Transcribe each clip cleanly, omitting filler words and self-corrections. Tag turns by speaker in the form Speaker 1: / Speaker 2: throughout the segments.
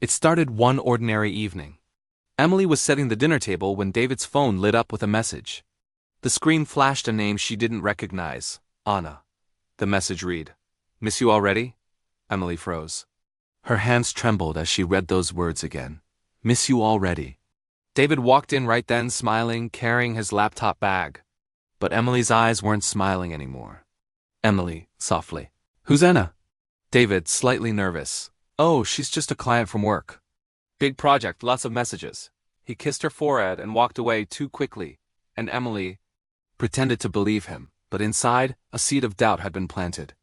Speaker 1: It started one ordinary evening. Emily was setting the dinner table when David's phone lit up with a message. The screen flashed a name she didn't recognize, Anna. The message read, "Miss you already?" Emily froze. Her hands trembled as she read those words again. "Miss you already." David walked in right then, smiling, carrying his laptop bag. But Emily's eyes weren't smiling anymore. Emily, softly. "Who's Anna?" David, slightly nervous. "Oh, she's just a client from work. Big project, lots of messages." He kissed her forehead and walked away too quickly, and Emily pretended to believe him, but inside, a seed of doubt had been planted.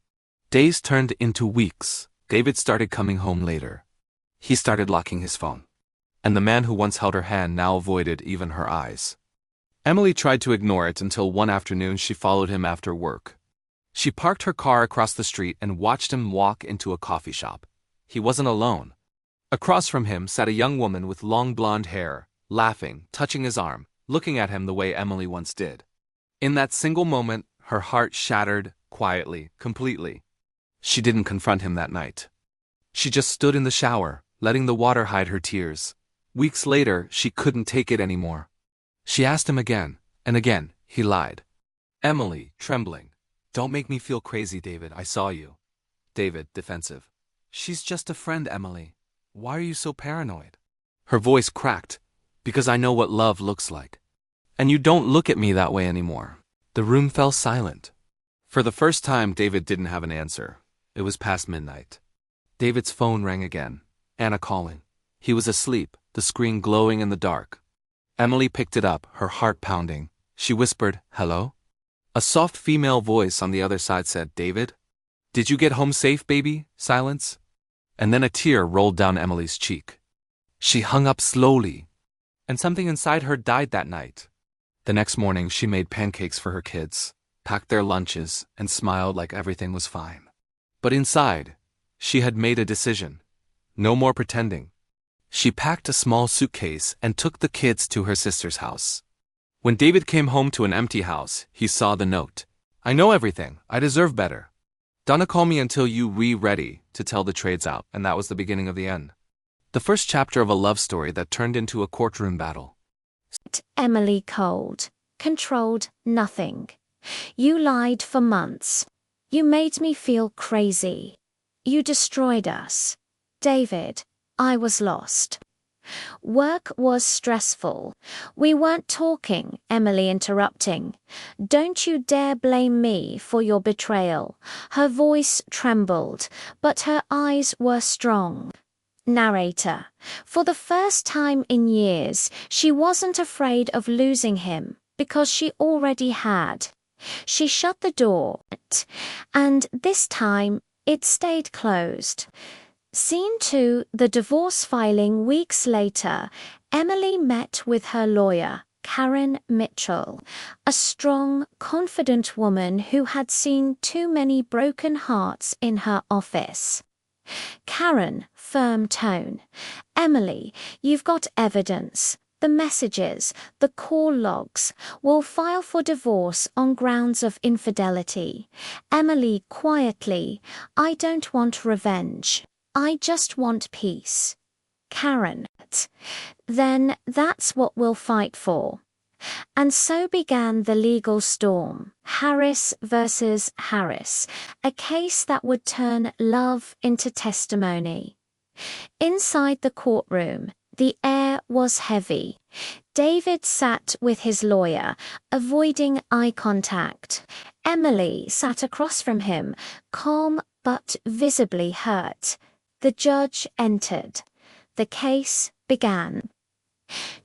Speaker 1: Days turned into weeks. David started coming home later. He started locking his phone. And the man who once held her hand now avoided even her eyes. Emily tried to ignore it until one afternoon she followed him after work. She parked her car across the street and watched him walk into a coffee shop. He wasn't alone. Across from him sat a young woman with long blonde hair, laughing, touching his arm, looking at him the way Emily once did. In that single moment, her heart shattered, quietly, completely. She didn't confront him that night. She just stood in the shower, letting the water hide her tears. Weeks later, she couldn't take it anymore. She asked him again, and again, he lied. Emily, trembling. "Don't make me feel crazy, David, I saw you." David, defensive. "She's just a friend, Emily. Why are you so paranoid?" Her voice cracked. "Because I know what love looks like. And you don't look at me that way anymore." The room fell silent. For the first time, David didn't have an answer. It was past midnight. David's phone rang again. Anna calling. He was asleep, the screen glowing in the dark. Emily picked it up, her heart pounding. She whispered, "Hello?" A soft female voice on the other side said, "David? Did you get home safe, baby?" Silence. And then a tear rolled down Emily's cheek. She hung up slowly, and something inside her died that night. The next morning, she made pancakes for her kids, packed their lunches, and smiled like everything was fine. But inside, she had made a decision. No more pretending. She packed a small suitcase and took the kids to her sister's house. When David came home to an empty house, he saw the note. "I know everything. I deserve better. Donna call me until you ready to tell the trades out," and that was the beginning of the end. The first chapter of a love story that turned into a courtroom battle.
Speaker 2: Emily cold, controlled nothing. You lied for months. You made me feel crazy. You destroyed us. David, I was lost. Work was stressful. We weren't talking, Emily interrupting. Don't you dare blame me for your betrayal. Her voice trembled, but her eyes were strong. Narrator. For the first time in years, she wasn't afraid of losing him because she already had. She shut the door, and this time it stayed closed. Scene 2, the divorce filing weeks later, Emily met with her lawyer, Karen Mitchell, a strong, confident woman who had seen too many broken hearts in her office. Karen, firm tone. Emily, you've got evidence. The messages, the call logs. We'll file for divorce on grounds of infidelity. Emily, quietly, I don't want revenge. I just want peace. Karen, then that's what we'll fight for. And so began the legal storm, Harris versus Harris, a case that would turn love into testimony. Inside the courtroom, the air was heavy. David sat with his lawyer, avoiding eye contact. Emily sat across from him, calm but visibly hurt. The judge entered. The case began.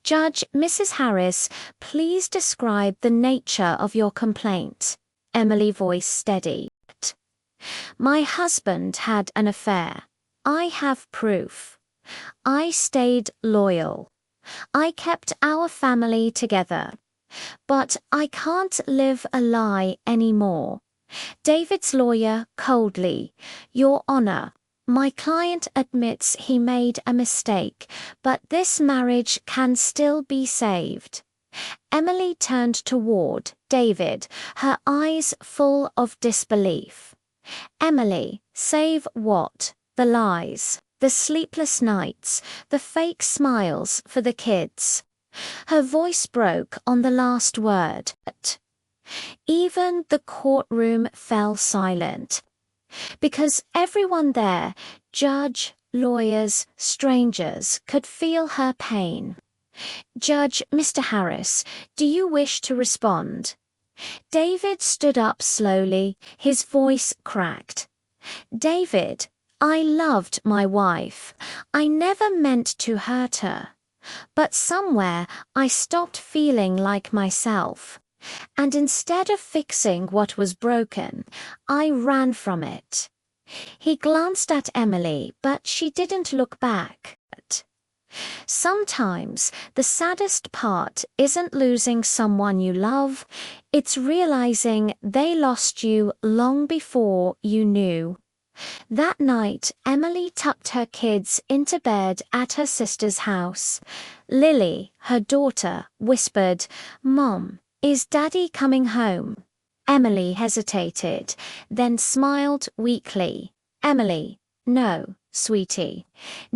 Speaker 2: Judge, Mrs. Harris, please describe the nature of your complaint. Emily, voice steady. My husband had an affair. I have proof. I stayed loyal. I kept our family together. But I can't live a lie anymore. David's lawyer coldly, Your Honor, my client admits he made a mistake, but this marriage can still be saved. Emily turned toward David, her eyes full of disbelief. Emily, save what? The lies. The sleepless nights, the fake smiles for the kids. Her voice broke on the last word. Even the courtroom fell silent. Because everyone there, judge, lawyers, strangers, could feel her pain. Judge, Mr. Harris, do you wish to respond? David stood up slowly, his voice cracked. David, I loved my wife. I never meant to hurt her. But somewhere I stopped feeling like myself. And instead of fixing what was broken, I ran from it. He glanced at Emily, but she didn't look back. Sometimes the saddest part isn't losing someone you love, it's realizing they lost you long before you knew. That night, Emily tucked her kids into bed at her sister's house. Lily, her daughter, whispered, "Mom, is Daddy coming home?" Emily hesitated, then smiled weakly. "Emily, no, sweetie.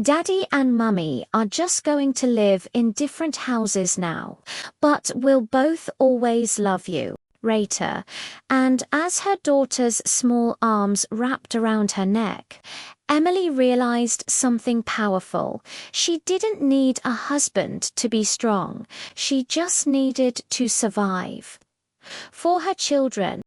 Speaker 2: Daddy and Mummy are just going to live in different houses now, but we'll both always love you. Later." And as her daughter's small arms wrapped around her neck, Emily realized something powerful. She didn't need a husband to be strong. She just needed to survive. For her children,